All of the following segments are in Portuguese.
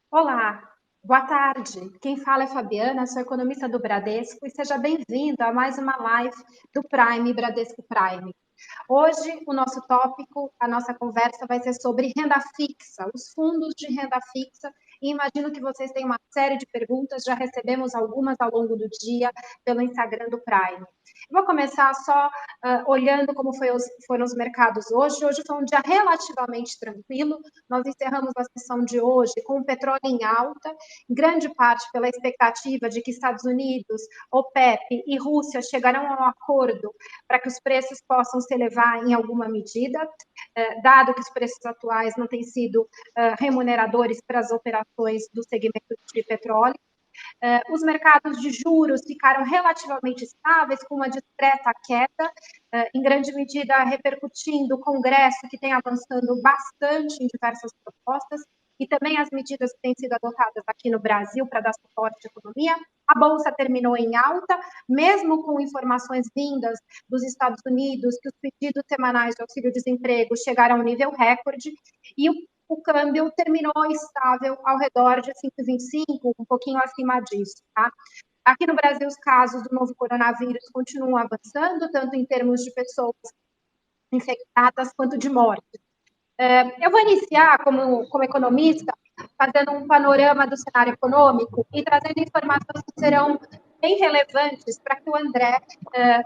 Olá, boa tarde. Quem fala é Fabiana, sou economista do Bradesco e seja bem-vindo a mais uma live do Prime Bradesco Prime. Hoje, o nosso tópico, a nossa conversa vai ser sobre renda fixa, os fundos de renda fixa, e imagino que vocês têm uma série de perguntas, já recebemos algumas ao longo do dia pelo Instagram do Prime. Vou começar só olhando como foram os mercados hoje. Hoje foi um dia relativamente tranquilo. Nós encerramos a sessão de hoje com o petróleo em alta, em grande parte pela expectativa de que Estados Unidos, OPEP e Rússia chegarão a um acordo para que os preços possam se elevar em alguma medida, dado que os preços atuais não têm sido remuneradores para as operações do segmento de petróleo. Os mercados de juros ficaram relativamente estáveis, com uma discreta queda, em grande medida repercutindo o Congresso, que tem avançando bastante em diversas propostas, e também as medidas que têm sido adotadas aqui no Brasil para dar suporte à economia. A Bolsa terminou em alta, mesmo com informações vindas dos Estados Unidos, que os pedidos semanais de auxílio-desemprego chegaram a um nível recorde, e o câmbio terminou estável ao redor de 5,25, um pouquinho acima disso, tá? Aqui no Brasil, os casos do novo coronavírus continuam avançando, tanto em termos de pessoas infectadas quanto de mortes. Eu vou iniciar, como economista, fazendo um panorama do cenário econômico e trazendo informações que serão bem relevantes para que o André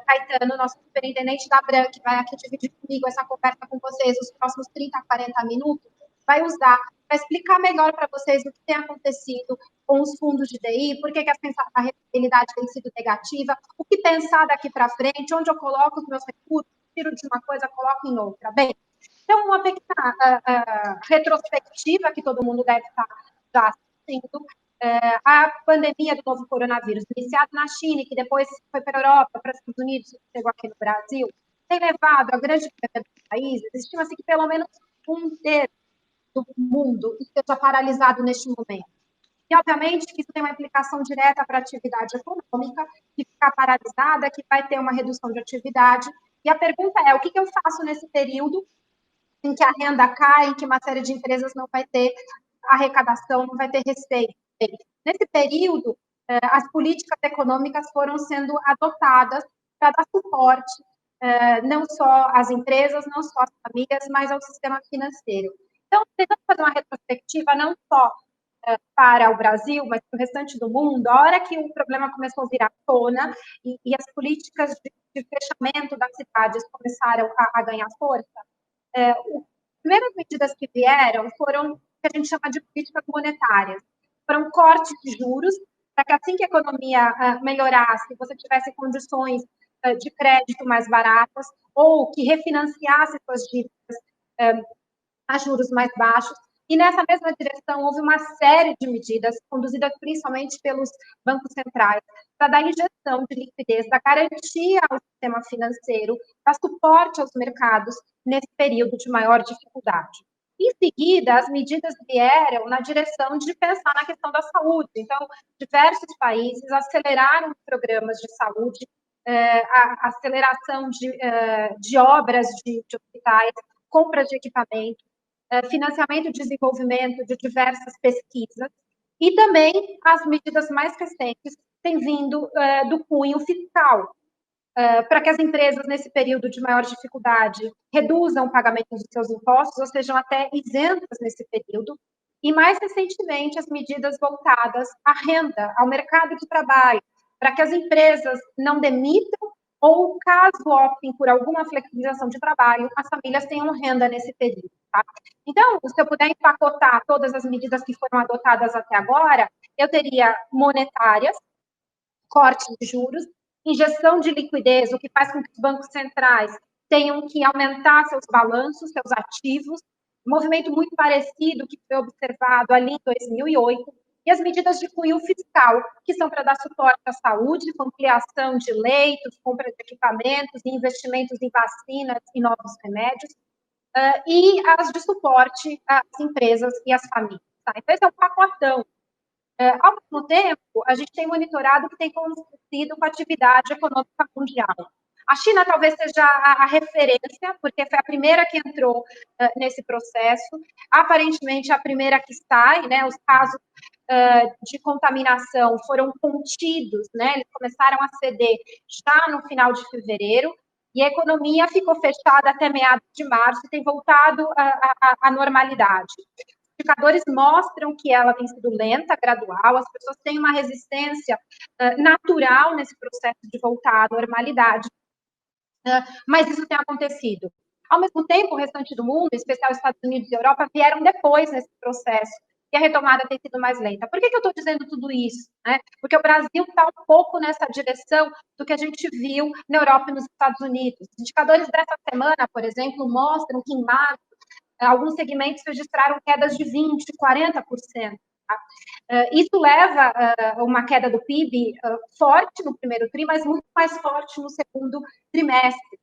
Caetano, nosso superintendente da Bran, que vai aqui dividir comigo essa conversa com vocês os próximos 30, 40 minutos, vai usar para explicar melhor para vocês o que tem acontecido com os fundos de DI, por que a rentabilidade tem sido negativa, o que pensar daqui para frente, onde eu coloco os meus recursos, tiro de uma coisa, coloco em outra. Bem, então, uma pequena retrospectiva que todo mundo deve estar já assistindo. A pandemia do novo coronavírus, iniciada na China, que depois foi para a Europa, para os Estados Unidos, chegou aqui no Brasil, tem levado a grande maioria dos países, estima-se que pelo menos um terço do mundo esteja paralisado neste momento. E, obviamente, que isso tem uma implicação direta para a atividade econômica, que ficar paralisada, que vai ter uma redução de atividade. E a pergunta é, o que eu faço nesse período em que a renda cai, em que uma série de empresas não vai ter arrecadação, não vai ter receita. Nesse período, as políticas econômicas foram sendo adotadas para dar suporte não só às empresas, não só às famílias, mas ao sistema financeiro. Então, tentando fazer uma retrospectiva não só para o Brasil, mas para o restante do mundo, a hora que o problema começou a vir à tona e as políticas de fechamento das cidades começaram a ganhar força, as primeiras medidas que vieram foram o que a gente chama de políticas monetárias. Foram cortes de juros, para que assim que a economia melhorasse, você tivesse condições de crédito mais baratas, ou que refinanciasse suas dívidas a juros mais baixos. E nessa mesma direção, houve uma série de medidas, conduzidas principalmente pelos bancos centrais, para dar injeção de liquidez, dar garantia ao sistema financeiro, dar suporte aos mercados nesse período de maior dificuldade. Em seguida, as medidas vieram na direção de pensar na questão da saúde. Então, diversos países aceleraram programas de saúde, a aceleração de obras de hospitais, compras de equipamentos, financiamento e desenvolvimento de diversas pesquisas, e também as medidas mais recentes têm vindo do cunho fiscal, para que as empresas, nesse período de maior dificuldade, reduzam o pagamento dos seus impostos, ou sejam até isentas nesse período, e mais recentemente as medidas voltadas à renda, ao mercado de trabalho, para que as empresas não demitam ou, caso optem por alguma flexibilização de trabalho, as famílias tenham renda nesse período. Tá? Então, se eu puder empacotar todas as medidas que foram adotadas até agora, eu teria monetárias, corte de juros, injeção de liquidez, o que faz com que os bancos centrais tenham que aumentar seus balanços, seus ativos, um movimento muito parecido que foi observado ali em 2008, e as medidas de cunho fiscal, que são para dar suporte à saúde, com ampliação de leitos, compra de equipamentos, investimentos em vacinas e novos remédios, e as de suporte às empresas e às famílias. Tá? Então, esse é um pacotão. Ao mesmo tempo, a gente tem monitorado o que tem acontecido com a atividade econômica mundial. A China talvez seja a referência, porque foi a primeira que entrou nesse processo, aparentemente a primeira que sai, né? Os casos de contaminação foram contidos, né? Eles começaram a ceder já no final de fevereiro, e a economia ficou fechada até meados de março e tem voltado à normalidade. Os indicadores mostram que ela tem sido lenta, gradual, as pessoas têm uma resistência natural nesse processo de voltar à normalidade, mas isso tem acontecido. Ao mesmo tempo, o restante do mundo, em especial os Estados Unidos e Europa, vieram depois nesse processo, e a retomada tem sido mais lenta. Por que eu estou dizendo tudo isso? Porque o Brasil está um pouco nessa direção do que a gente viu na Europa e nos Estados Unidos. Os indicadores dessa semana, por exemplo, mostram que em março, alguns segmentos registraram quedas de 20%, 40%. Isso leva a uma queda do PIB forte no primeiro tri, mas muito mais forte no segundo trimestre.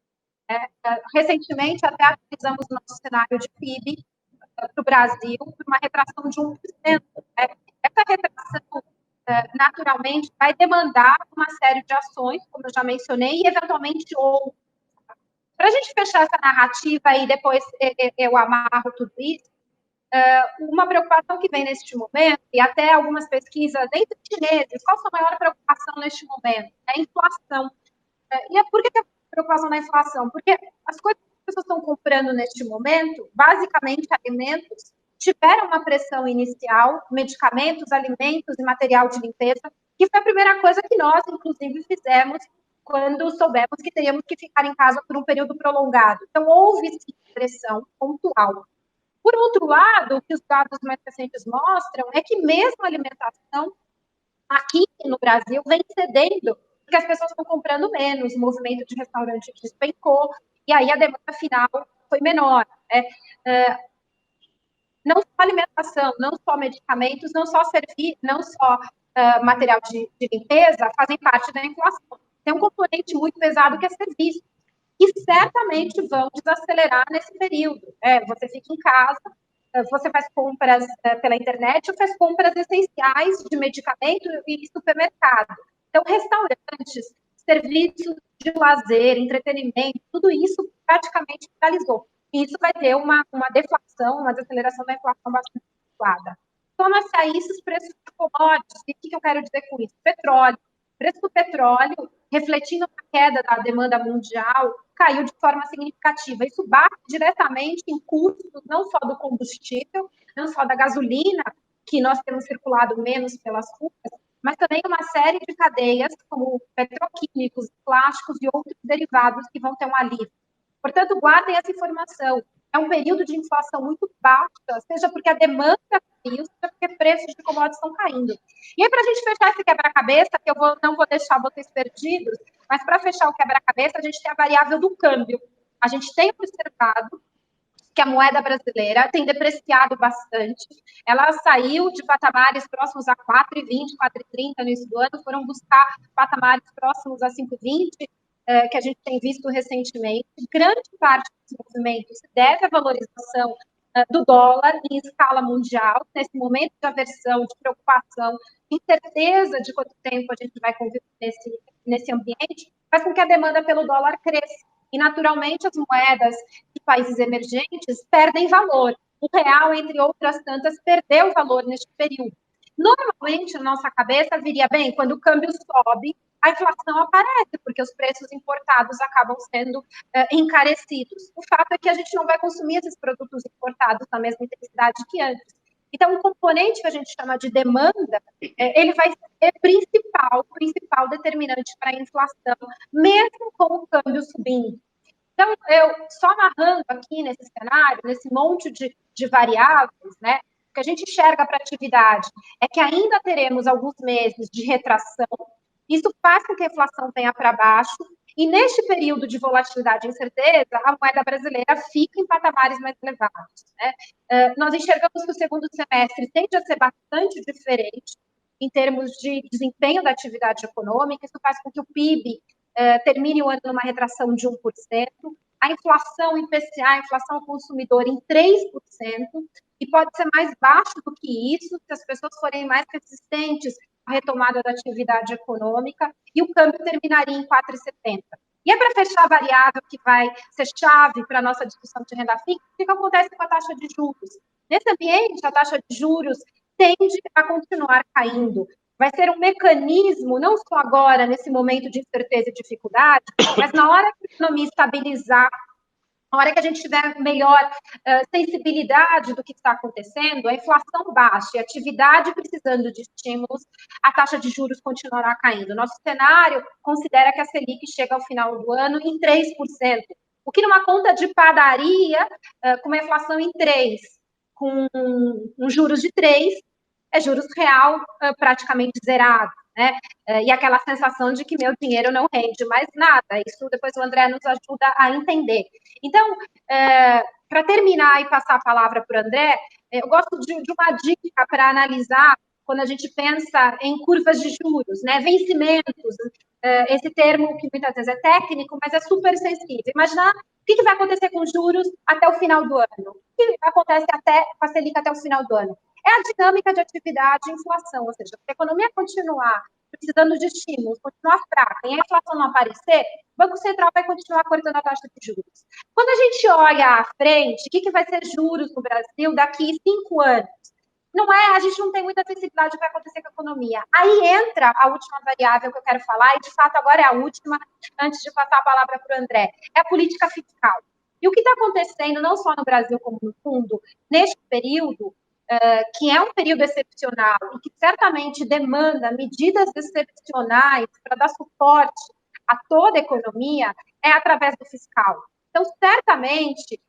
Recentemente, até atualizamos o nosso cenário de PIB para o Brasil por uma retração de 1%. Essa retração, naturalmente, vai demandar uma série de ações, como eu já mencionei, e eventualmente outras. Para a gente fechar essa narrativa e depois eu amarro tudo isso, uma preocupação que vem neste momento, e até algumas pesquisas entre chineses, qual a sua maior preocupação neste momento? É a inflação. E por que a preocupação na inflação? Porque as coisas que as pessoas estão comprando neste momento, basicamente alimentos, tiveram uma pressão inicial, medicamentos, alimentos e material de limpeza, que foi a primeira coisa que nós, inclusive, fizemos quando soubemos que teríamos que ficar em casa por um período prolongado. Então, houve sim pressão pontual. Por outro lado, o que os dados mais recentes mostram é que mesmo a alimentação aqui no Brasil vem cedendo, porque as pessoas estão comprando menos, o movimento de restaurante despencou, e aí a demanda final foi menor. Não só alimentação, não só medicamentos, não só material de limpeza fazem parte da inflação. Tem um componente muito pesado que é serviço, que certamente vão desacelerar nesse período. Você fica em casa, você faz compras pela internet ou faz compras essenciais de medicamento e supermercado. Então, restaurantes, serviços de lazer, entretenimento, tudo isso praticamente paralisou. E isso vai ter uma deflação, uma desaceleração da inflação bastante acentuada. Soma-se a isso os preços de commodities. E o que eu quero dizer com isso? Petróleo. O preço do petróleo, refletindo a queda da demanda mundial, caiu de forma significativa. Isso bate diretamente em custos, não só do combustível, não só da gasolina, que nós temos circulado menos pelas ruas, mas também uma série de cadeias, como petroquímicos, plásticos e outros derivados que vão ter um alívio. Portanto, guardem essa informação. É um período de inflação muito baixa, seja porque a demanda caiu, seja porque preços de commodities estão caindo. E aí, para a gente fechar esse quebra-cabeça, que não vou deixar vocês perdidos, mas para fechar o quebra-cabeça, a gente tem a variável do câmbio. A gente tem observado que a moeda brasileira tem depreciado bastante. Ela saiu de patamares próximos a 4,20, 4,30 no início do ano, foram buscar patamares próximos a 5,20, que a gente tem visto recentemente. Grande parte dos movimentos se deve à valorização do dólar em escala mundial, nesse momento de aversão, de preocupação, incerteza de quanto tempo a gente vai conviver nesse ambiente, faz com que a demanda pelo dólar cresça. E, naturalmente, as moedas de países emergentes perdem valor. O real, entre outras tantas, perdeu valor neste período. Normalmente, na nossa cabeça, viria bem, quando o câmbio sobe, a inflação aparece, porque os preços importados acabam sendo encarecidos. O fato é que a gente não vai consumir esses produtos importados na mesma intensidade que antes. Então, um componente que a gente chama de demanda, ele vai ser principal determinante para a inflação, mesmo com o câmbio subindo. Então, eu só amarrando aqui nesse cenário, nesse monte de variáveis, né, o que a gente enxerga para a atividade é que ainda teremos alguns meses de retração, isso faz com que a inflação venha para baixo, e neste período de volatilidade e incerteza, a moeda brasileira fica em patamares mais elevados. Nós enxergamos que o segundo semestre tende a ser bastante diferente em termos de desempenho da atividade econômica, isso faz com que o PIB termine o ano numa retração de 1%, a inflação IPCA, a inflação ao consumidor, em 3%, e pode ser mais baixo do que isso, se as pessoas forem mais resistentes à retomada da atividade econômica, e o câmbio terminaria em 4,70. E é para fechar a variável que vai ser chave para a nossa discussão de renda fixa, o que acontece com a taxa de juros? Nesse ambiente, a taxa de juros tende a continuar caindo. Vai ser um mecanismo, não só agora, nesse momento de incerteza e dificuldade, mas na hora que a economia estabilizar, na hora que a gente tiver melhor sensibilidade do que está acontecendo, a inflação baixa e a atividade precisando de estímulos, a taxa de juros continuará caindo. Nosso cenário considera que a Selic chega ao final do ano em 3%, o que numa conta de padaria, com uma inflação em 3%, com juros de 3%, é juros real praticamente zerado, né? E aquela sensação de que meu dinheiro não rende mais nada. Isso depois o André nos ajuda a entender. Então, para terminar e passar a palavra para o André, eu gosto de uma dica para analisar quando a gente pensa em curvas de juros, né? Vencimentos, esse termo que muitas vezes é técnico, mas é super sensível. Imaginar o que vai acontecer com os juros até o final do ano. O que acontece com a Selic até o final do ano? É a dinâmica de atividade e inflação, ou seja, se a economia continuar precisando de estímulos, continuar fraca e a inflação não aparecer, o Banco Central vai continuar cortando a taxa de juros. Quando a gente olha à frente, o que vai ser juros no Brasil daqui 5 anos? Não é, a gente não tem muita sensibilidade do que vai acontecer com a economia. Aí entra a última variável que eu quero falar, e de fato agora é a última, antes de passar a palavra para o André, é a política fiscal. E o que está acontecendo, não só no Brasil como no mundo, neste período, que é um período excepcional e que certamente demanda medidas excepcionais para dar suporte a toda a economia, é através do fiscal. Então, certamente,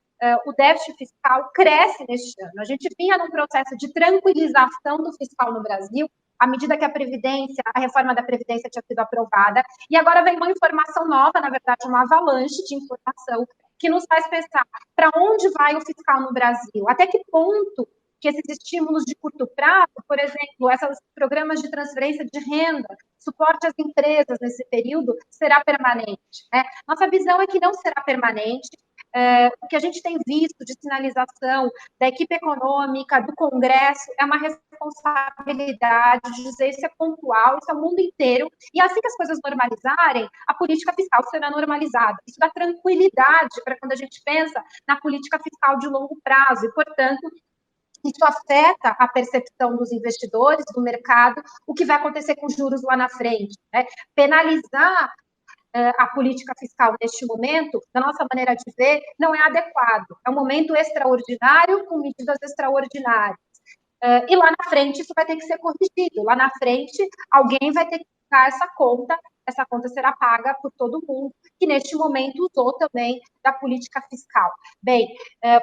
o déficit fiscal cresce neste ano. A gente vinha num processo de tranquilização do fiscal no Brasil, à medida que a reforma da Previdência tinha sido aprovada, e agora vem uma informação nova, na verdade, uma avalanche de informação, que nos faz pensar para onde vai o fiscal no Brasil, até que ponto que esses estímulos de curto prazo, por exemplo, esses programas de transferência de renda, suporte às empresas nesse período, será permanente, né? Nossa visão é que não será permanente. O que a gente tem visto de sinalização da equipe econômica, do Congresso, é uma responsabilidade de dizer isso é pontual, isso é o mundo inteiro, e assim que as coisas normalizarem, a política fiscal será normalizada. Isso dá tranquilidade para quando a gente pensa na política fiscal de longo prazo, e, portanto, isso afeta a percepção dos investidores, do mercado, o que vai acontecer com os juros lá na frente, né? Penalizar a política fiscal neste momento, da nossa maneira de ver, não é adequado. É um momento extraordinário, com medidas extraordinárias. E lá na frente isso vai ter que ser corrigido. Lá na frente, alguém vai ter que pagar essa conta será paga por todo mundo, que neste momento usou também da política fiscal. Bem,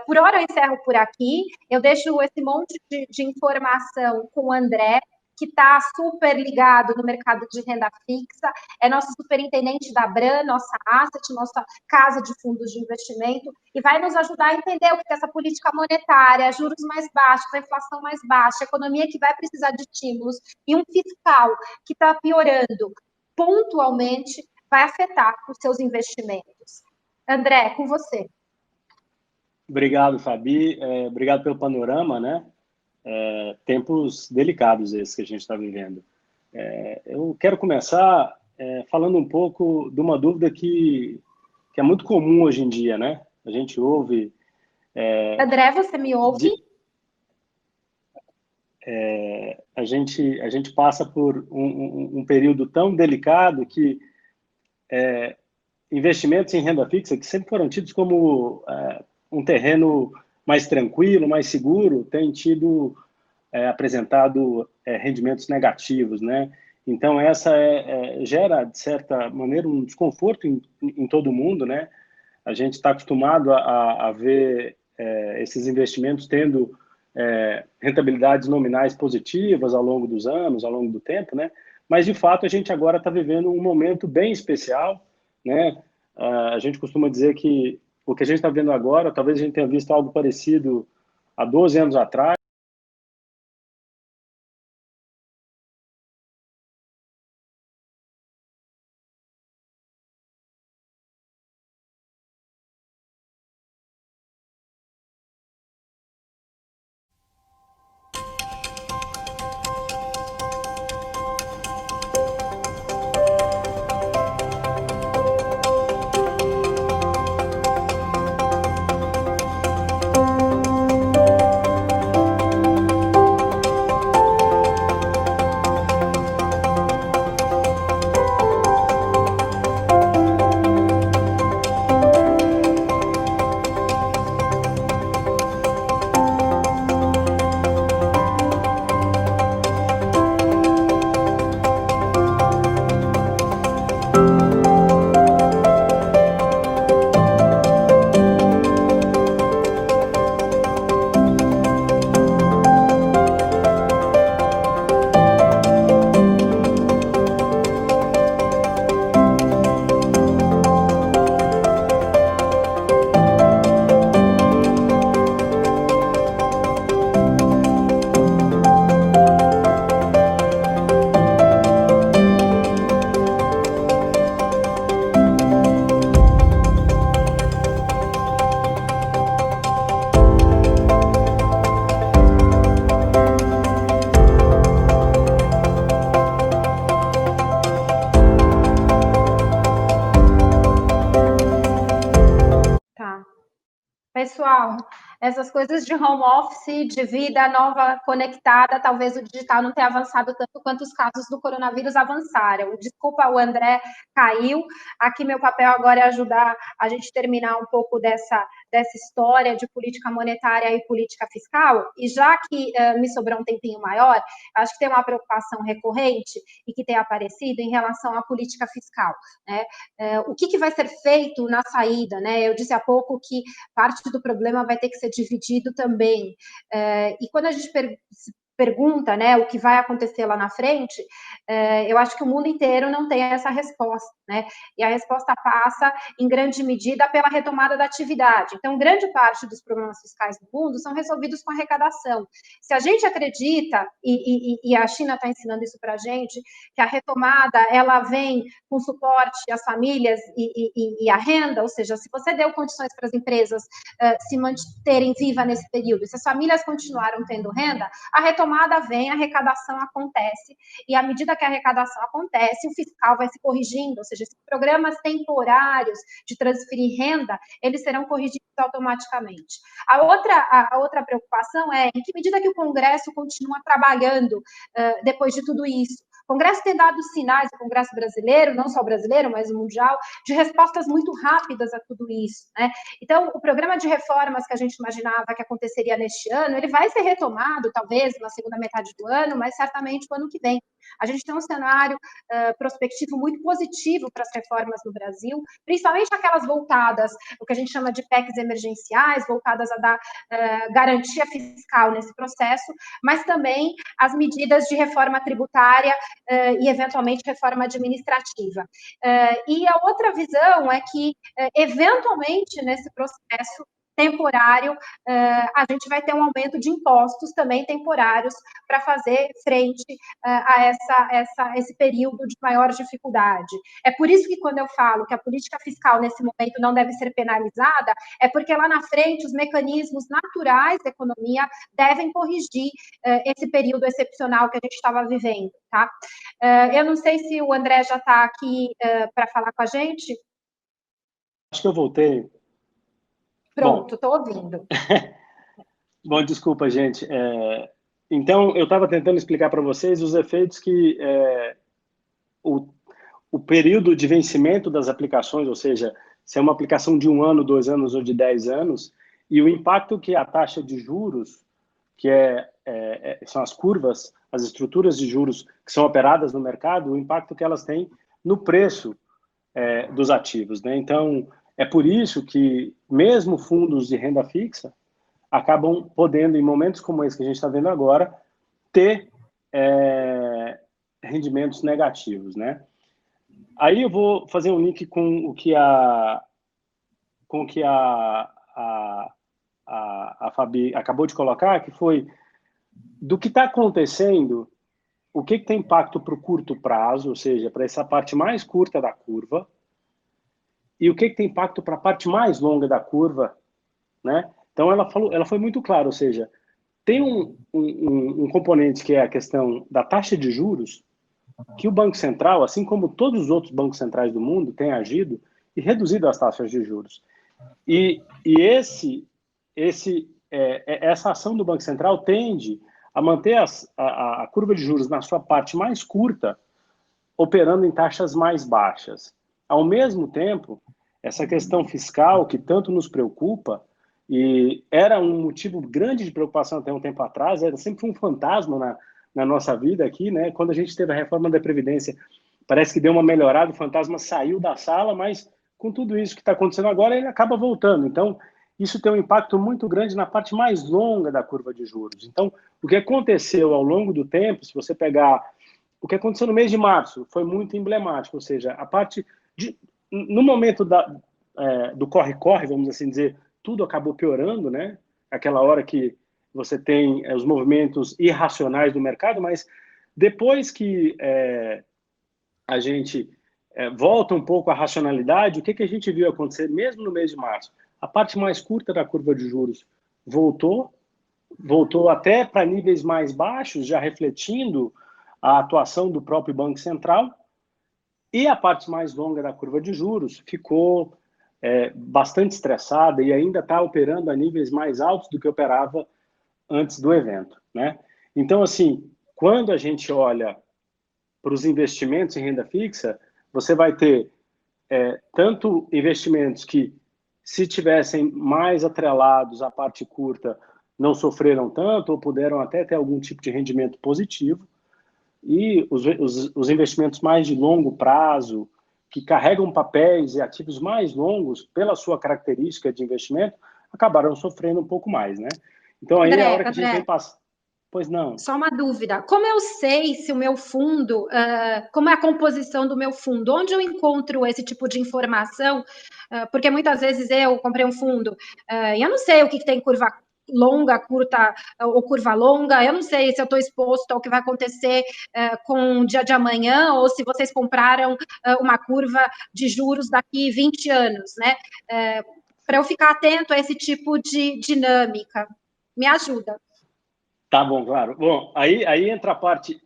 por hora eu encerro por aqui, eu deixo esse monte de informação com o André, que está super ligado no mercado de renda fixa, é nosso superintendente da Bran, nossa asset, nossa casa de fundos de investimento, e vai nos ajudar a entender o que é essa política monetária, juros mais baixos, a inflação mais baixa, a economia que vai precisar de estímulos, e um fiscal que está piorando pontualmente, vai afetar os seus investimentos. André, com você. Obrigado, Fabi. Obrigado pelo panorama, né? Tempos delicados esses que a gente está vivendo. Eu quero começar falando um pouco de uma dúvida que é muito comum hoje em dia, né? A gente ouve... André, você me ouve? A gente passa por um período tão delicado que investimentos em renda fixa, que sempre foram tidos como um terreno mais tranquilo, mais seguro, têm tido apresentado rendimentos negativos, né? Então, essa gera, de certa maneira, um desconforto em todo mundo, né? A gente está acostumado a ver esses investimentos tendo rentabilidades nominais positivas ao longo dos anos, ao longo do tempo, né? Mas, de fato, a gente agora está vivendo um momento bem especial, né? A gente costuma dizer que o que a gente está vendo agora, talvez a gente tenha visto algo parecido há 12 anos atrás. pessoal? Essas coisas de home office, de vida nova conectada, talvez o digital não tenha avançado tanto quanto os casos do coronavírus avançaram. Desculpa, o André caiu. Aqui meu papel agora é ajudar a gente terminar um pouco dessa história de política monetária e política fiscal. E já que me sobrou um tempinho maior, acho que tem uma preocupação recorrente e que tem aparecido em relação à política fiscal, né? O que vai ser feito na saída, né? Eu disse há pouco que parte do problema vai ter que ser dividido também. E quando a gente pergunta, né, o que vai acontecer lá na frente, eu acho que o mundo inteiro não tem essa resposta, né? E a resposta passa, em grande medida, pela retomada da atividade. Então, grande parte dos problemas fiscais do mundo são resolvidos com arrecadação. Se a gente acredita, e a China está ensinando isso para a gente, que a retomada, ela vem com suporte às famílias e à renda, ou seja, se você deu condições para as empresas se manterem vivas nesse período, se as famílias continuaram tendo renda, a retomada vem, a arrecadação acontece, e à medida que a arrecadação acontece, o fiscal vai se corrigindo, ou seja, esses programas temporários de transferir renda, eles serão corrigidos automaticamente. A outra preocupação é em que medida que o Congresso continua trabalhando depois de tudo isso. O Congresso tem dado sinais, o Congresso brasileiro, não só o brasileiro, mas o mundial, de respostas muito rápidas a tudo isso, né? Então, o programa de reformas que a gente imaginava que aconteceria neste ano, ele vai ser retomado, talvez, na segunda metade do ano, mas certamente no ano que vem. A gente tem um cenário prospectivo muito positivo para as reformas no Brasil, principalmente aquelas voltadas, o que a gente chama de PECs emergenciais, voltadas a dar garantia fiscal nesse processo, mas também as medidas de reforma tributária e, eventualmente, reforma administrativa. E a outra visão é que, eventualmente, nesse processo temporário, a gente vai ter um aumento de impostos também temporários para fazer frente a esse período de maior dificuldade. É por isso que quando eu falo que a política fiscal nesse momento não deve ser penalizada, é porque lá na frente os mecanismos naturais da economia devem corrigir esse período excepcional que a gente estava vivendo, tá? Eu não sei se o André já está aqui para falar com a gente. Acho que eu voltei. Pronto, estou ouvindo. Bom, desculpa, gente. Então, eu estava tentando explicar para vocês os efeitos que o período de vencimento das aplicações, ou seja, se é uma aplicação de 1 ano, 2 anos ou de 10 anos, e o impacto que a taxa de juros, que são as curvas, as estruturas de juros que são operadas no mercado, o impacto que elas têm no preço dos ativos, né? Então, é por isso que mesmo fundos de renda fixa acabam podendo, em momentos como esse que a gente está vendo agora, ter rendimentos negativos, né? Aí eu vou fazer um link com o que a Fabi acabou de colocar, que foi do que está acontecendo, o que tem impacto para o curto prazo, ou seja, para essa parte mais curta da curva, e o que tem impacto para a parte mais longa da curva, né? Então, ela foi muito clara, ou seja, tem um componente que é a questão da taxa de juros, que o Banco Central, assim como todos os outros bancos centrais do mundo, tem agido e reduzido as taxas de juros. E essa ação do Banco Central tende a manter a curva de juros na sua parte mais curta, operando em taxas mais baixas. Ao mesmo tempo, essa questão fiscal que tanto nos preocupa, e era um motivo grande de preocupação até um tempo atrás, era sempre um fantasma na nossa vida aqui, né? Quando a gente teve a reforma da Previdência, parece que deu uma melhorada, o fantasma saiu da sala, mas com tudo isso que está acontecendo agora, ele acaba voltando. Então, isso tem um impacto muito grande na parte mais longa da curva de juros. Então, o que aconteceu ao longo do tempo, se você pegar o que aconteceu no mês de março, foi muito emblemático, ou seja, a parte no momento do corre-corre, vamos assim dizer, tudo acabou piorando, né? Aquela hora que você tem os movimentos irracionais do mercado, mas depois que a gente volta um pouco à racionalidade, o que a gente viu acontecer mesmo no mês de março? A parte mais curta da curva de juros voltou até para níveis mais baixos, já refletindo a atuação do próprio Banco Central, e a parte mais longa da curva de juros ficou bastante estressada e ainda está operando a níveis mais altos do que operava antes do evento, né? Então, assim, quando a gente olha para os investimentos em renda fixa, você vai ter tanto investimentos que, se tivessem mais atrelados à parte curta, não sofreram tanto ou puderam até ter algum tipo de rendimento positivo, e os investimentos mais de longo prazo, que carregam papéis e ativos mais longos, pela sua característica de investimento, acabaram sofrendo um pouco mais, né? Então, aí é a hora que a gente vem passar. Pois não. Só uma dúvida. Como eu sei se o meu fundo, como é a composição do meu fundo? Onde eu encontro esse tipo de informação? Porque muitas vezes eu comprei um fundo e eu não sei o que tem curva longa, curta ou curva longa. Eu não sei se eu estou exposto ao que vai acontecer com o dia de amanhã ou se vocês compraram uma curva de juros daqui 20 anos, né? Para eu ficar atento a esse tipo de dinâmica. Me ajuda. Tá bom, claro. Bom, aí entra a parte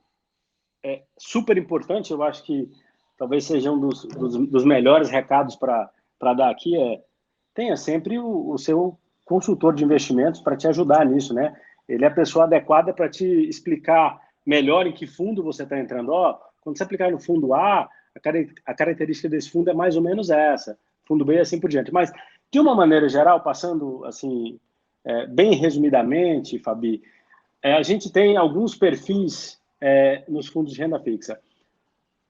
super importante, eu acho que talvez seja um dos melhores recados para dar aqui, tenha sempre o seu consultor de investimentos para te ajudar nisso, né? Ele é a pessoa adequada para te explicar melhor em que fundo você está entrando. Quando você aplicar no fundo A, a característica desse fundo é mais ou menos essa, fundo B, assim por diante. Mas, de uma maneira geral, passando assim, bem resumidamente, Fabi, a gente tem alguns perfis nos fundos de renda fixa.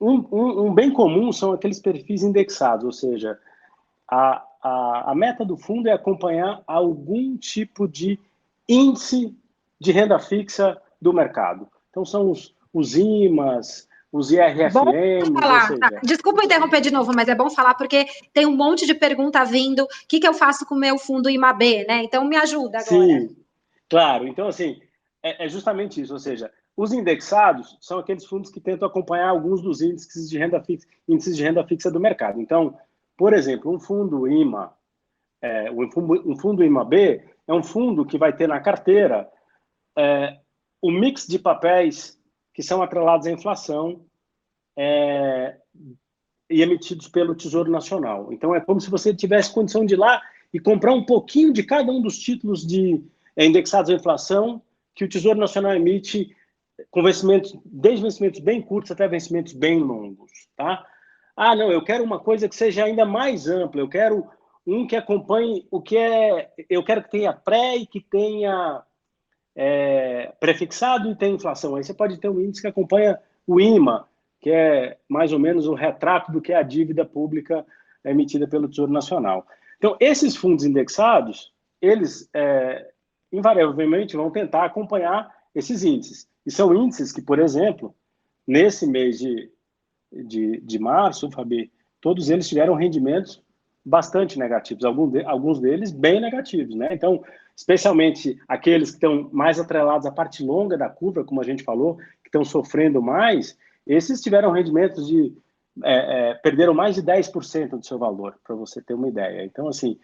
Um bem comum são aqueles perfis indexados, ou seja, a meta do fundo é acompanhar algum tipo de índice de renda fixa do mercado. Então, são os IMAs, os IRFMs, bom falar. ou seja... Tá. Desculpa interromper de novo, mas é bom falar porque tem um monte de pergunta vindo. O que eu faço com o meu fundo IMAB, né? Então, me ajuda agora. Sim, claro. Então, assim, justamente isso, ou seja, os indexados são aqueles fundos que tentam acompanhar alguns dos índices de renda fixa do mercado. Então, por exemplo, um fundo IMA, um fundo IMAB é um fundo que vai ter na carteira o mix de papéis que são atrelados à inflação e emitidos pelo Tesouro Nacional. Então, é como se você tivesse condição de ir lá e comprar um pouquinho de cada um dos títulos indexados à inflação que o Tesouro Nacional emite com vencimentos, desde vencimentos bem curtos até vencimentos bem longos, tá? Não, eu quero uma coisa que seja ainda mais ampla, eu quero um que acompanhe o que eu quero que tenha pré e que tenha prefixado e tenha inflação. Aí você pode ter um índice que acompanha o IMA, que é mais ou menos o retrato do que é a dívida pública emitida pelo Tesouro Nacional. Então, esses fundos indexados, eles invariavelmente vão tentar acompanhar esses índices. E são índices que, por exemplo, nesse mês de março, Fabi, todos eles tiveram rendimentos bastante negativos, alguns deles bem negativos, né? Então, especialmente aqueles que estão mais atrelados à parte longa da curva, como a gente falou, que estão sofrendo mais, esses tiveram rendimentos perderam mais de 10% do seu valor, para você ter uma ideia. Então, assim,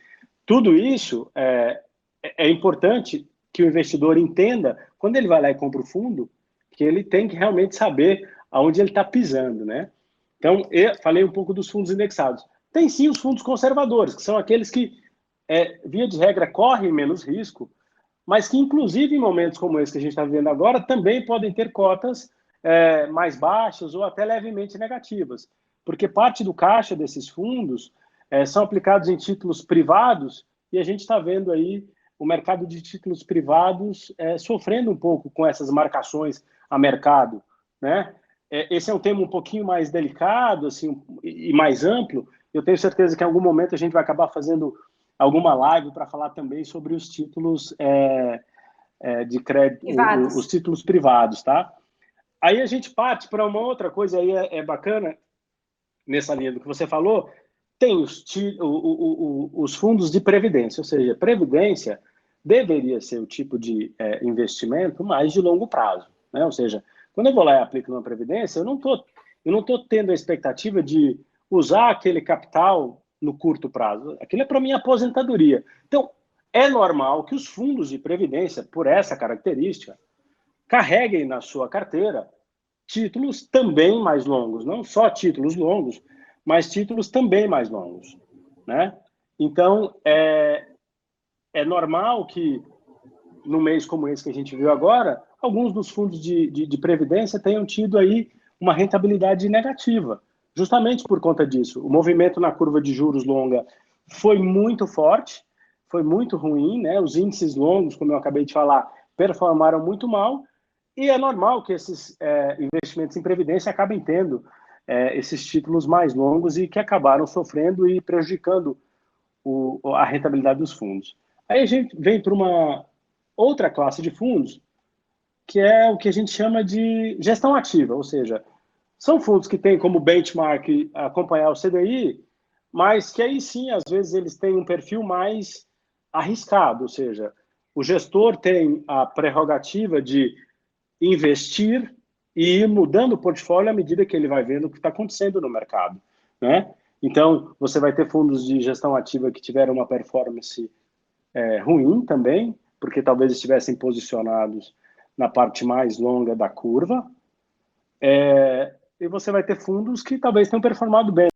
tudo isso é importante que o investidor entenda, quando ele vai lá e compra o fundo, que ele tem que realmente saber aonde ele está pisando, né? Então, eu falei um pouco dos fundos indexados. Tem sim os fundos conservadores, que são aqueles que, via de regra, correm menos risco, mas que, inclusive, em momentos como esse que a gente está vivendo agora, também podem ter cotas mais baixas ou até levemente negativas, porque parte do caixa desses fundos são aplicados em títulos privados e a gente está vendo aí o mercado de títulos privados sofrendo um pouco com essas marcações a mercado, né? Esse é um tema um pouquinho mais delicado assim, e mais amplo. Eu tenho certeza que em algum momento a gente vai acabar fazendo alguma live para falar também sobre os títulos de crédito, os títulos privados, tá? Aí a gente parte para uma outra coisa aí bacana nessa linha do que você falou. Tem os fundos de previdência, ou seja, previdência deveria ser o tipo de investimento mais de longo prazo, né? Ou seja, quando eu vou lá e aplico numa previdência, eu não tô tendo a expectativa de usar aquele capital no curto prazo. Aquilo é para minha aposentadoria. Então, é normal que os fundos de previdência, por essa característica, carreguem na sua carteira títulos também mais longos, não só títulos longos, mas títulos também mais longos, né? Então, é normal que, num mês como esse que a gente viu agora, alguns dos fundos de previdência tenham tido aí uma rentabilidade negativa, justamente por conta disso. O movimento na curva de juros longa foi muito forte, foi muito ruim, né? Os índices longos, como eu acabei de falar, performaram muito mal, e é normal que esses investimentos em previdência acabem tendo esses títulos mais longos e que acabaram sofrendo e prejudicando a rentabilidade dos fundos. Aí a gente vem para uma outra classe de fundos, que é o que a gente chama de gestão ativa, ou seja, são fundos que têm como benchmark acompanhar o CDI, mas que aí sim, às vezes, eles têm um perfil mais arriscado, ou seja, o gestor tem a prerrogativa de investir e ir mudando o portfólio à medida que ele vai vendo o que está acontecendo no mercado, né? Então, você vai ter fundos de gestão ativa que tiveram uma performance ruim também, porque talvez estivessem posicionados na parte mais longa da curva, e você vai ter fundos que talvez tenham performado bem.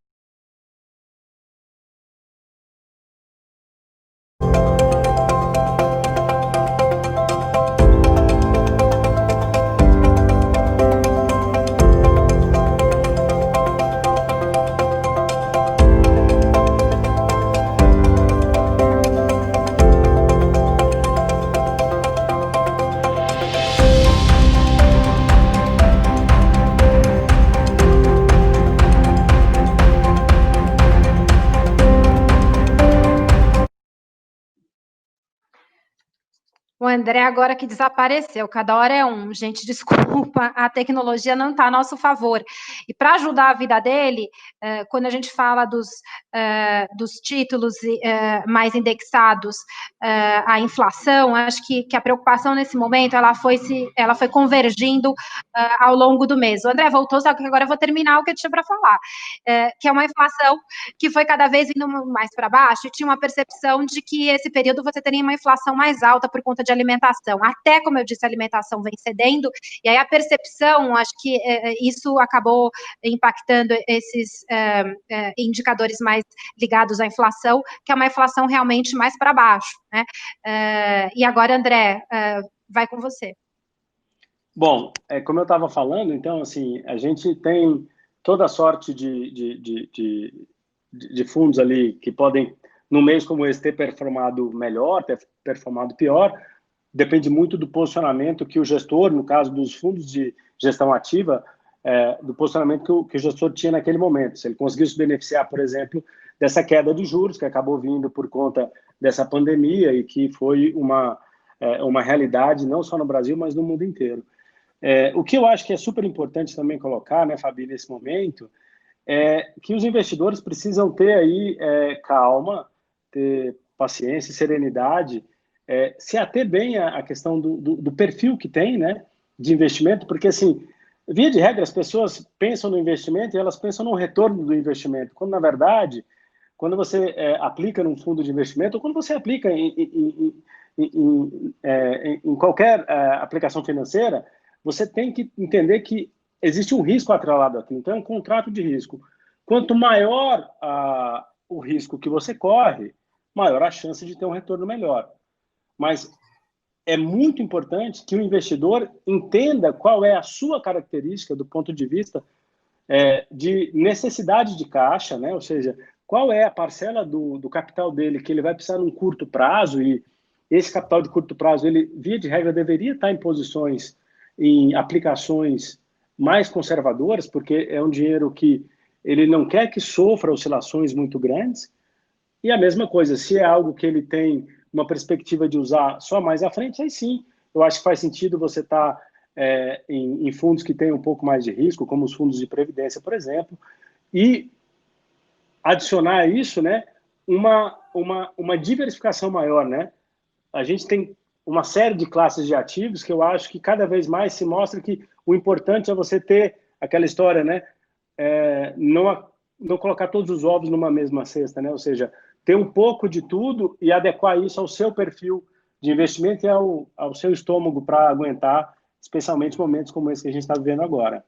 O André agora que desapareceu, cada hora é um. Gente, desculpa, a tecnologia não está a nosso favor. E para ajudar a vida dele, quando a gente fala dos títulos mais indexados à inflação, acho que a preocupação nesse momento ela foi convergindo ao longo do mês. O André voltou, só que agora eu vou terminar o que eu tinha para falar, que é uma inflação que foi cada vez indo mais para baixo e tinha uma percepção de que esse período você teria uma inflação mais alta por conta de alimentação. Até, como eu disse, a alimentação vem cedendo, e aí a percepção, acho que isso acabou impactando esses indicadores mais ligados à inflação, que é uma inflação realmente mais para baixo, né? E agora, André, vai com você. Bom, como eu estava falando, então, assim, a gente tem toda sorte de fundos ali que podem, num mês como esse, ter performado melhor, ter performado pior. Depende muito do posicionamento que o gestor, no caso dos fundos de gestão ativa, do posicionamento que o gestor tinha naquele momento. Se ele conseguiu se beneficiar, por exemplo, dessa queda de juros, que acabou vindo por conta dessa pandemia e que foi uma realidade não só no Brasil, mas no mundo inteiro. O que eu acho que é super importante também colocar, né, Fabi, nesse momento, é que os investidores precisam ter aí calma, ter paciência e serenidade, se ater bem à questão do perfil que tem, né, de investimento, porque, assim, via de regra, as pessoas pensam no investimento e elas pensam no retorno do investimento, quando, na verdade, quando você aplica num fundo de investimento, ou quando você aplica em qualquer aplicação financeira, você tem que entender que existe um risco atrelado aqui. Então, é um contrato de risco. Quanto maior o risco que você corre, maior a chance de ter um retorno melhor. Mas é muito importante que o investidor entenda qual é a sua característica do ponto de vista de necessidade de caixa, né? Ou seja, qual é a parcela do capital dele que ele vai precisar num curto prazo, e esse capital de curto prazo, ele, via de regra, deveria estar em aplicações mais conservadoras, porque é um dinheiro que ele não quer que sofra oscilações muito grandes. E a mesma coisa, se é algo que ele tem uma perspectiva de usar só mais à frente, aí sim, eu acho que faz sentido você estar em fundos que têm um pouco mais de risco, como os fundos de previdência, por exemplo, e adicionar a isso, né, uma diversificação maior, né? A gente tem uma série de classes de ativos que eu acho que cada vez mais se mostra que o importante é você ter aquela história, né? Não colocar todos os ovos numa mesma cesta, né? Ou seja, ter um pouco de tudo e adequar isso ao seu perfil de investimento e ao seu estômago para aguentar, especialmente momentos como esse que a gente está vivendo agora.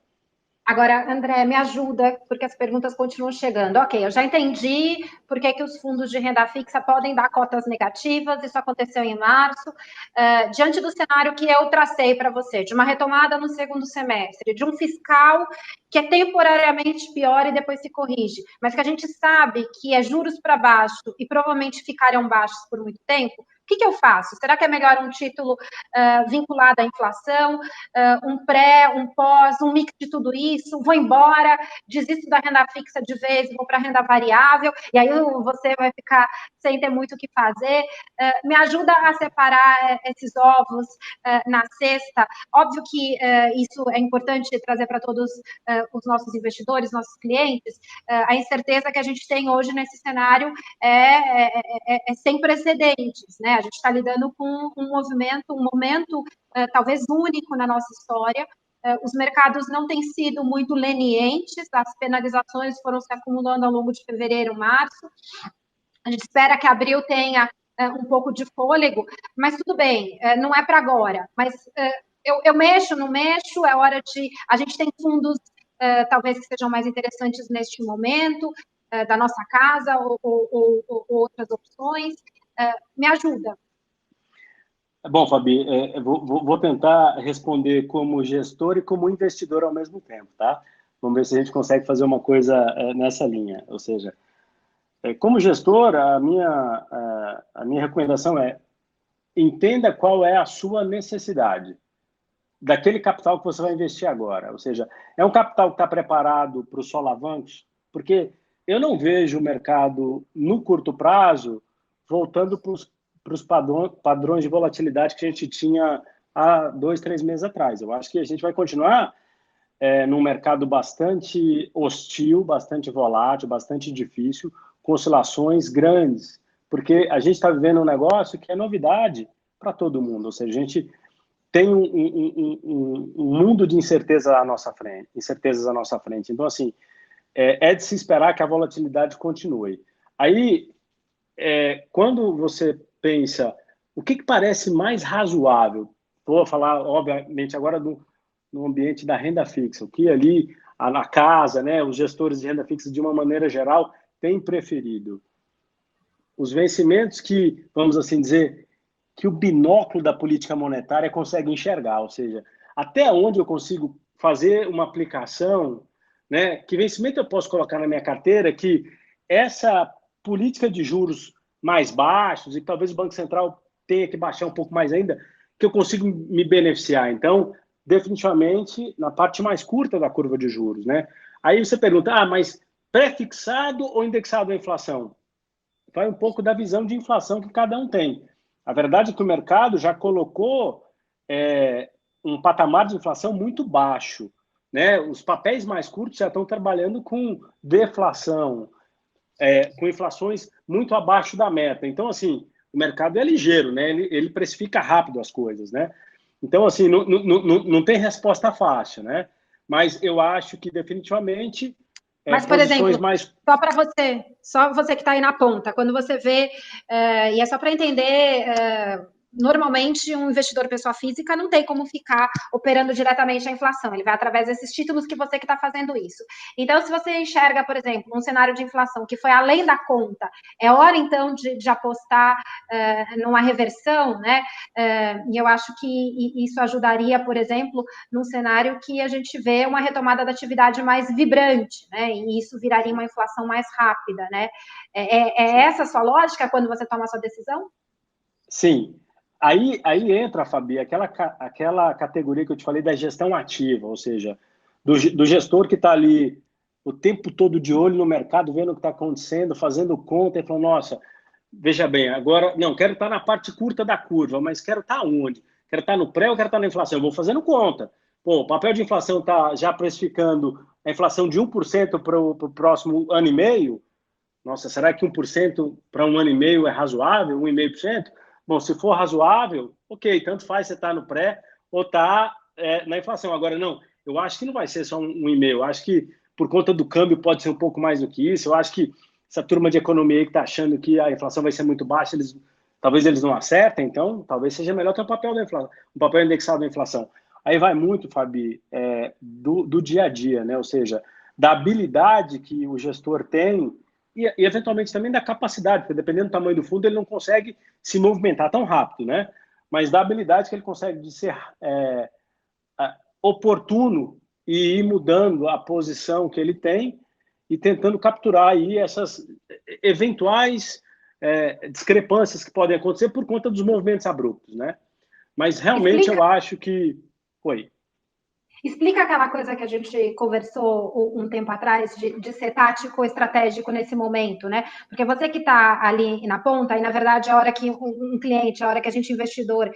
Agora, André, me ajuda, porque as perguntas continuam chegando. Ok, eu já entendi por que os fundos de renda fixa podem dar cotas negativas, isso aconteceu em março. Diante do cenário que eu tracei para você, de uma retomada no segundo semestre, de um fiscal que é temporariamente pior e depois se corrige, mas que a gente sabe que é juros para baixo e provavelmente ficarão baixos por muito tempo, o que eu faço? Será que é melhor um título vinculado à inflação, um pré, um pós, um mix de tudo isso? Vou embora, desisto da renda fixa de vez, vou para a renda variável, e aí você vai ficar sem ter muito o que fazer. Me ajuda a separar esses ovos na cesta. Óbvio que isso é importante trazer para todos os nossos investidores, nossos clientes. A incerteza que a gente tem hoje nesse cenário é sem precedentes, né? A gente está lidando com um momento talvez único na nossa história. Os mercados não têm sido muito lenientes, as penalizações foram se acumulando ao longo de fevereiro, março. A gente espera que abril tenha um pouco de fôlego, mas tudo bem, não é para agora. Mas eu mexo, não mexo, é hora de... A gente tem fundos talvez que sejam mais interessantes neste momento, da nossa casa ou outras opções. Me ajuda. Bom, Fabi, vou tentar responder como gestor e como investidor ao mesmo tempo, tá? Vamos ver se a gente consegue fazer uma coisa nessa linha. Ou seja, como gestor, a minha recomendação é entenda qual é a sua necessidade daquele capital que você vai investir agora. Ou seja, é um capital que está preparado para os solavancos, porque eu não vejo o mercado, no curto prazo, voltando para os padrões de volatilidade que a gente tinha há 2, 3 meses atrás. Eu acho que a gente vai continuar num mercado bastante hostil, bastante volátil, bastante difícil, com oscilações grandes, porque a gente está vivendo um negócio que é novidade para todo mundo. Ou seja, a gente tem um mundo de incertezas à nossa frente. Então, assim, é de se esperar que a volatilidade continue. Aí, quando você pensa, o que parece mais razoável? Vou falar, obviamente, agora no ambiente da renda fixa, o que ali, na casa, né, os gestores de renda fixa, de uma maneira geral, têm preferido. Os vencimentos que, vamos assim dizer, que o binóculo da política monetária consegue enxergar, ou seja, até onde eu consigo fazer uma aplicação, né? Que vencimento eu posso colocar na minha carteira que essa política de juros mais baixos, e talvez o Banco Central tenha que baixar um pouco mais ainda, que eu consigo me beneficiar. Então, definitivamente, na parte mais curta da curva de juros, né? Aí você pergunta, mas pré-fixado ou indexado à inflação? Vai um pouco da visão de inflação que cada um tem. A verdade é que o mercado já colocou um patamar de inflação muito baixo, né? Os papéis mais curtos já estão trabalhando com deflação, com inflações muito abaixo da meta. Então, assim, o mercado é ligeiro, né? Ele precifica rápido as coisas, né? Então, assim, não tem resposta fácil, né? Mas eu acho que definitivamente Mas, por exemplo, mais... só você que está aí na ponta, quando você vê, e é só para entender, normalmente um investidor pessoa física não tem como ficar operando diretamente a inflação, ele vai através desses títulos que você que está fazendo isso. Então, se você enxerga, por exemplo, um cenário de inflação que foi além da conta, é hora então de apostar numa reversão, né? E eu acho que isso ajudaria, por exemplo, num cenário que a gente vê uma retomada da atividade mais vibrante, né? E isso viraria uma inflação mais rápida, né? É essa a sua lógica quando você toma a sua decisão? Sim. Aí entra, Fabi, aquela categoria que eu te falei da gestão ativa, ou seja, do gestor que está ali o tempo todo de olho no mercado, vendo o que está acontecendo, fazendo conta e falando, nossa, veja bem, agora, não, quero estar na parte curta da curva, mas quero estar onde? Quero estar no pré ou quero estar na inflação? Eu vou fazendo conta. Pô, o papel de inflação está já precificando a inflação de 1% para o próximo ano e meio. Nossa, será que 1% para um ano e meio é razoável? 1,5%? Bom, se for razoável, ok, tanto faz você estar no pré ou estar na inflação. Agora, não, eu acho que não vai ser só 1,5%. Eu acho que por conta do câmbio pode ser um pouco mais do que isso. Eu acho que essa turma de economia aí que está achando que a inflação vai ser muito baixa, talvez eles não acertem, então talvez seja melhor ter um papel indexado da inflação. aí vai muito, Fabi, do dia a dia, né? Ou seja, da habilidade que o gestor tem e eventualmente também da capacidade, porque dependendo do tamanho do fundo, ele não consegue se movimentar tão rápido, né? Mas da habilidade que ele consegue de ser oportuno e ir mudando a posição que ele tem e tentando capturar aí essas eventuais discrepâncias que podem acontecer por conta dos movimentos abruptos, né? Mas realmente eu acho que... Oi. Explica aquela coisa que a gente conversou um tempo atrás, de ser tático ou estratégico nesse momento, né? Porque você que está ali na ponta, e na verdade a hora que um cliente, a hora que a gente investidor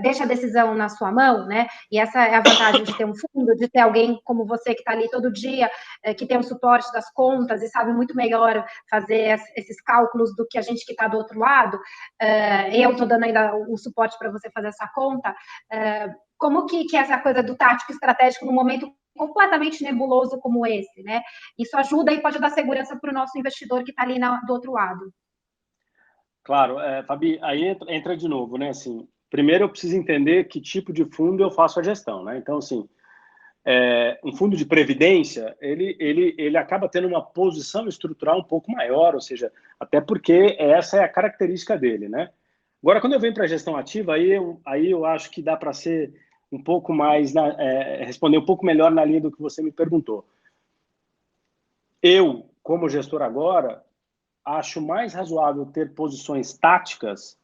deixa a decisão na sua mão, né? E essa é a vantagem de ter um fundo, de ter alguém como você que está ali todo dia, que tem o suporte das contas e sabe muito melhor fazer esses cálculos do que a gente que está do outro lado. Eu estou dando ainda o suporte para você fazer essa conta. Como que é essa coisa do tático estratégico num momento completamente nebuloso como esse, né? Isso ajuda e pode dar segurança para o nosso investidor que está ali do outro lado. Claro, Fabi, aí entra de novo, né? Assim, primeiro eu preciso entender que tipo de fundo eu faço a gestão, né? Então, assim, um fundo de previdência, ele acaba tendo uma posição estrutural um pouco maior, ou seja, até porque essa é a característica dele, né? Agora, quando eu venho para a gestão ativa, aí eu acho que dá para ser um pouco mais, responder um pouco melhor na linha do que você me perguntou. Eu, como gestor agora, acho mais razoável ter posições táticas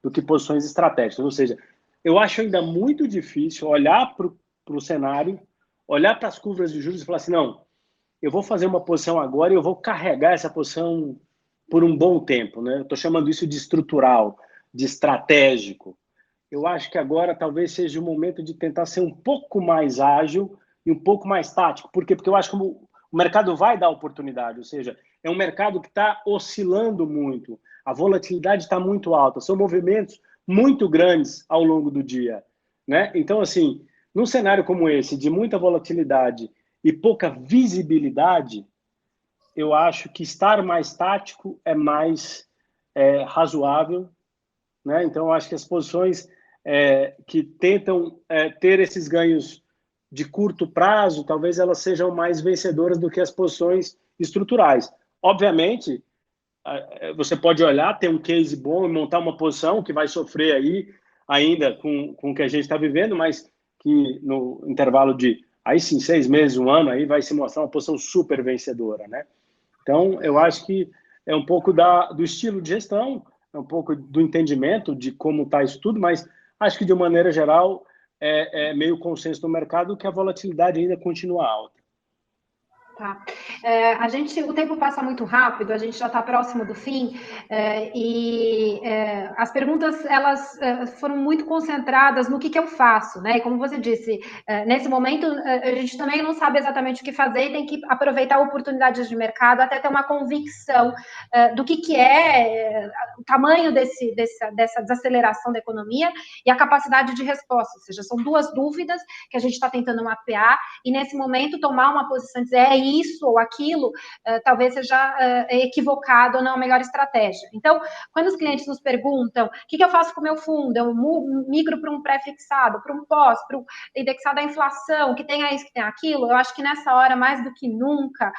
do que posições estratégicas. Ou seja, eu acho ainda muito difícil olhar para o cenário, olhar para as curvas de juros e falar assim, não, eu vou fazer uma posição agora e eu vou carregar essa posição por um bom tempo, né? Eu estou chamando isso de estrutural, de estratégico. Eu acho que agora talvez seja o momento de tentar ser um pouco mais ágil e um pouco mais tático. Por quê? Porque eu acho que o mercado vai dar oportunidade, ou seja, é um mercado que está oscilando muito, a volatilidade está muito alta, são movimentos muito grandes ao longo do dia, né? Então, assim, num cenário como esse, de muita volatilidade e pouca visibilidade, eu acho que estar mais tático é mais razoável, né? Então, eu acho que as posições que tentam ter esses ganhos de curto prazo, talvez elas sejam mais vencedoras do que as posições estruturais. Obviamente, você pode olhar, ter um case bom e montar uma posição que vai sofrer aí ainda com o que a gente está vivendo, mas que no intervalo de, aí sim, 6 meses, um ano, aí vai se mostrar uma posição super vencedora, né? Então, eu acho que é um pouco do estilo de gestão, é um pouco do entendimento de como está isso tudo, mas acho que, de uma maneira geral, é meio consenso no mercado que a volatilidade ainda continua alta. Tá. O tempo passa muito rápido, a gente já está próximo do fim, as perguntas elas foram muito concentradas no que eu faço, né? E como você disse, nesse momento a gente também não sabe exatamente o que fazer e tem que aproveitar oportunidades de mercado até ter uma convicção do que é o tamanho dessa desaceleração da economia e a capacidade de resposta, ou seja, são duas dúvidas que a gente está tentando mapear e nesse momento tomar uma posição e dizer isso ou aquilo, talvez seja equivocado ou não a melhor estratégia. Então, quando os clientes nos perguntam o que eu faço com o meu fundo, eu migro para um pré-fixado, para um pós, para um indexado à inflação, que tenha isso, que tenha aquilo, eu acho que nessa hora, mais do que nunca,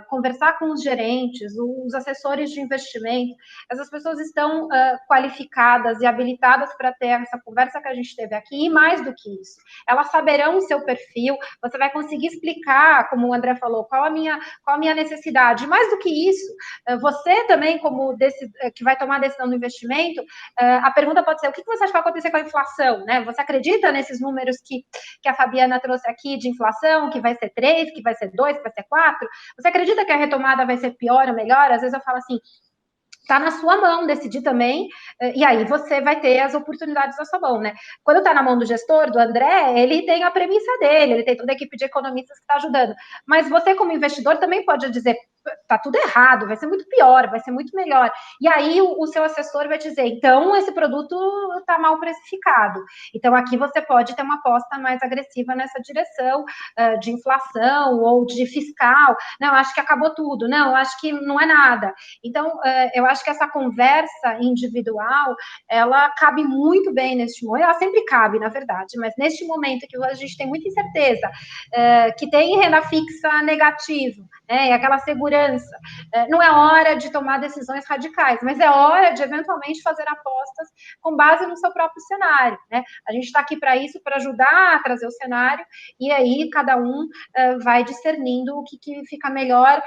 conversar com os gerentes, os assessores de investimento, essas pessoas estão qualificadas e habilitadas para ter essa conversa que a gente teve aqui, e mais do que isso, elas saberão o seu perfil, você vai conseguir explicar, como o André falou, qual a minha necessidade. Mais do que isso, você também, como que vai tomar a decisão do investimento, a pergunta pode ser, o que você acha que vai acontecer com a inflação? Né? Você acredita nesses números que a Fabiana trouxe aqui de inflação, que vai ser 3, que vai ser 2, que vai ser 4? Você acredita que a retomada vai ser pior ou melhor? Às vezes eu falo assim, está na sua mão decidir também, e aí você vai ter as oportunidades na sua mão, né? Quando está na mão do gestor, do André, ele tem a premissa dele, ele tem toda a equipe de economistas que está ajudando. Mas você, como investidor, também pode dizer, tá tudo errado, vai ser muito pior, vai ser muito melhor. E aí o seu assessor vai dizer, então esse produto está mal precificado. Então aqui você pode ter uma aposta mais agressiva nessa direção de inflação ou de fiscal. Não, acho que acabou tudo. Não, acho que não é nada. Então, eu acho que essa conversa individual, ela cabe muito bem neste momento. Ela sempre cabe, na verdade, mas neste momento que a gente tem muita incerteza, que tem renda fixa negativo, né, e aquela segurança, não é hora de tomar decisões radicais, mas é hora de eventualmente fazer apostas com base no seu próprio cenário, né? A gente está aqui para isso, para ajudar a trazer o cenário, e aí cada um vai discernindo o que fica melhor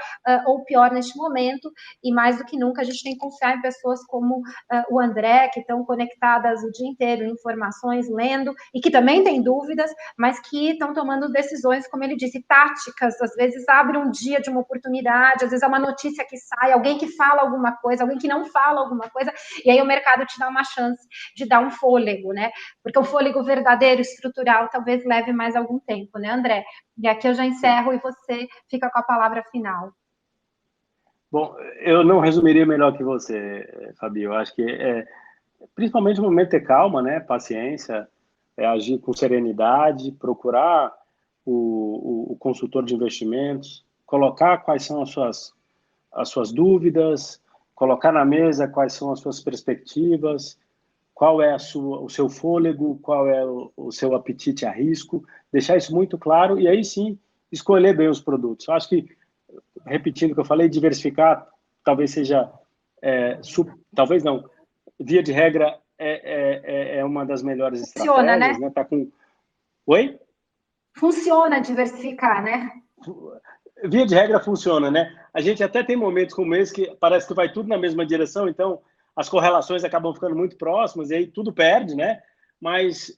ou pior neste momento, e mais do que nunca a gente tem que confiar em pessoas como o André, que estão conectadas o dia inteiro em informações, lendo, e que também têm dúvidas, mas que estão tomando decisões, como ele disse, táticas, às vezes abre um dia de uma oportunidade, às vezes é uma notícia que sai, alguém que fala alguma coisa, alguém que não fala alguma coisa, e aí o mercado te dá uma chance de dar um fôlego, né? Porque o fôlego verdadeiro, estrutural, talvez leve mais algum tempo, né, André? E aqui eu já encerro e você fica com a palavra final. Bom, eu não resumiria melhor que você, Fabi. Eu acho que principalmente no momento ter calma, né? Paciência, agir com serenidade, procurar o consultor de investimentos, colocar quais são as suas dúvidas, colocar na mesa quais são as suas perspectivas, qual é o seu fôlego, qual é o seu apetite a risco, deixar isso muito claro e aí sim escolher bem os produtos. Eu acho que, repetindo o que eu falei, diversificar talvez seja, talvez não, via de regra é uma das melhores Funciona, estratégias, né? Tá com... Oi? Funciona diversificar, né? Via de regra funciona, né? A gente até tem momentos como esse que parece que vai tudo na mesma direção, então as correlações acabam ficando muito próximas e aí tudo perde, né? Mas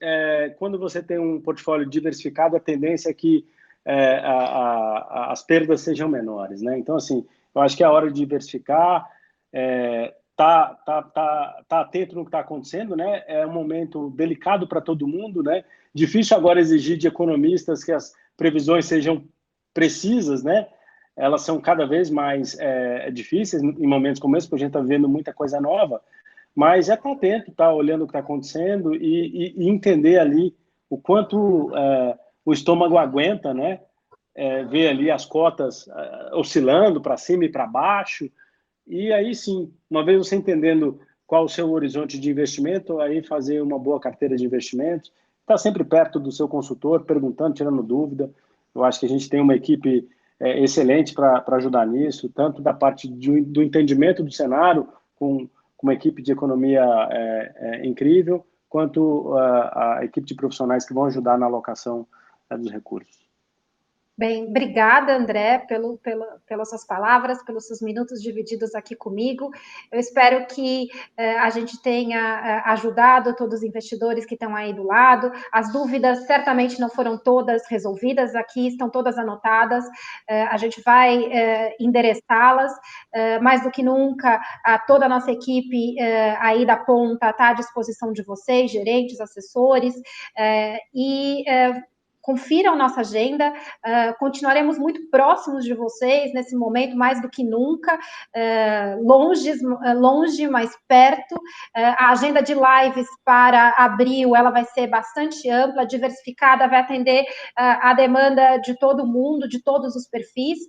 quando você tem um portfólio diversificado, a tendência é que as perdas sejam menores, né? Então, assim, eu acho que é a hora de diversificar, tá atento no que está acontecendo, né? É um momento delicado para todo mundo, né? Difícil agora exigir de economistas que as previsões sejam precisas, né? Elas são cada vez mais difíceis em momentos como esse, porque a gente está vendo muita coisa nova, mas estar atento, estar olhando o que está acontecendo e entender ali o quanto o estômago aguenta, né? Ver ali as cotas oscilando para cima e para baixo, e aí sim, uma vez você entendendo qual o seu horizonte de investimento, aí fazer uma boa carteira de investimentos, estar sempre perto do seu consultor, perguntando, tirando dúvida. Eu acho que a gente tem uma equipe excelente para ajudar nisso, tanto da parte do entendimento do cenário, com uma equipe de economia incrível, quanto a equipe de profissionais que vão ajudar na alocação dos recursos. Bem, obrigada, André, pelas suas palavras, pelos seus minutos divididos aqui comigo. Eu espero que a gente tenha ajudado todos os investidores que estão aí do lado. As dúvidas certamente não foram todas resolvidas, aqui estão todas anotadas. A gente vai endereçá-las. Mais do que nunca, toda a nossa equipe aí da ponta está à disposição de vocês, gerentes, assessores, confiram nossa agenda, continuaremos muito próximos de vocês nesse momento, mais do que nunca, longe, mas perto. A agenda de lives para abril, ela vai ser bastante ampla, diversificada, vai atender a demanda de todo mundo, de todos os perfis.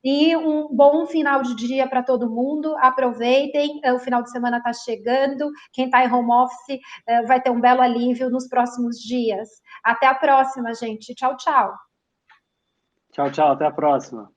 E um bom final de dia para todo mundo. Aproveitem, o final de semana está chegando. Quem está em home office vai ter um belo alívio nos próximos dias. Até a próxima, gente. Tchau, tchau. Tchau, tchau. Até a próxima.